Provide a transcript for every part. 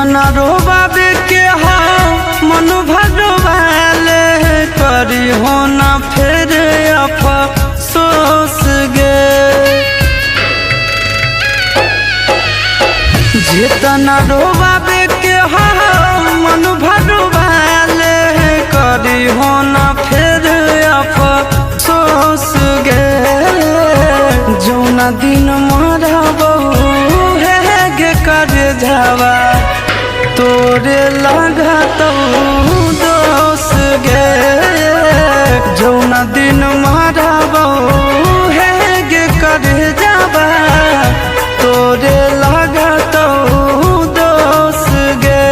जितना रोबाबे के हो मन भरवाले करी हो ना फिर अफसोस गे। जितना रोबाबे के हो मन भरवाले करी हो ना फिर अफसोस गे। जौना दिन मरबो है गे कर जावा तोरे लागत दोष गे। जौना दिन मरबो है गे कर जावा तोरे लागत दोष गे।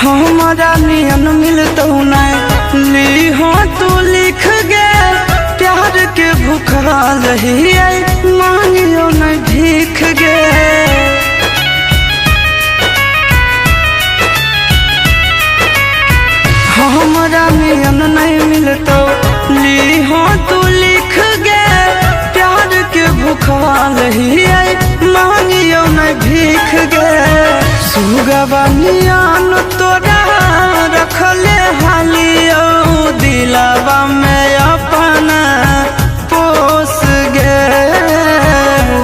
हमारा नियन मिलतो नहीं ली हो तू लिख गे। प्यार के भूखाल ही मांगियो नहीं भीख गे। हमारा नियन नहीं मिलतो ली हो तू लिख गे। प्यार के भूखाल ही मांगियो नहीं भीख गे। सुगवा नियन तोरा रखले हालियो दिलावा में अपना पोस गे।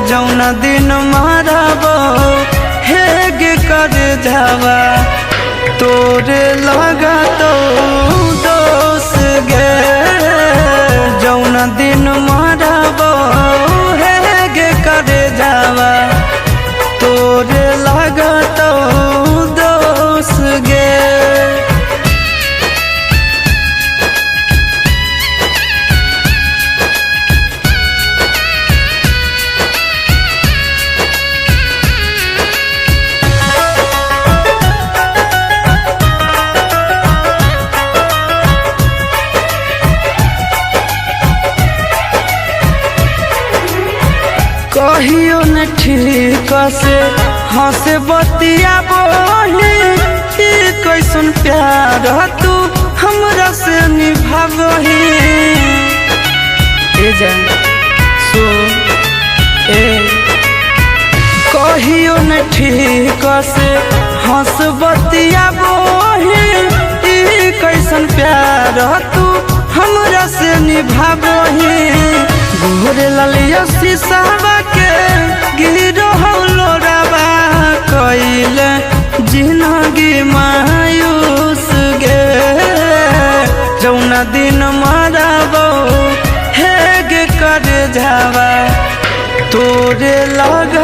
जौना दिन मरबो हे गे कर जावा तोरे लागत दोष गे। जौना दिन मरबो हे गे कर जावा तोरे लागत दोष गे। कहियो न ठीक से हंसे बतिया बोली कैसन प्यार तू हमरा से निभावही। ए जान सो ए कहियो न ठीक से हंस बतिया बोली कैसन प्यार तू हमरा से निभावही। घोरे ललिया शीशावा के गिरो लोरावा कइल जिंदगी मायूस गे। जौना दिन मरबो हे गे कर जावा तोरे लग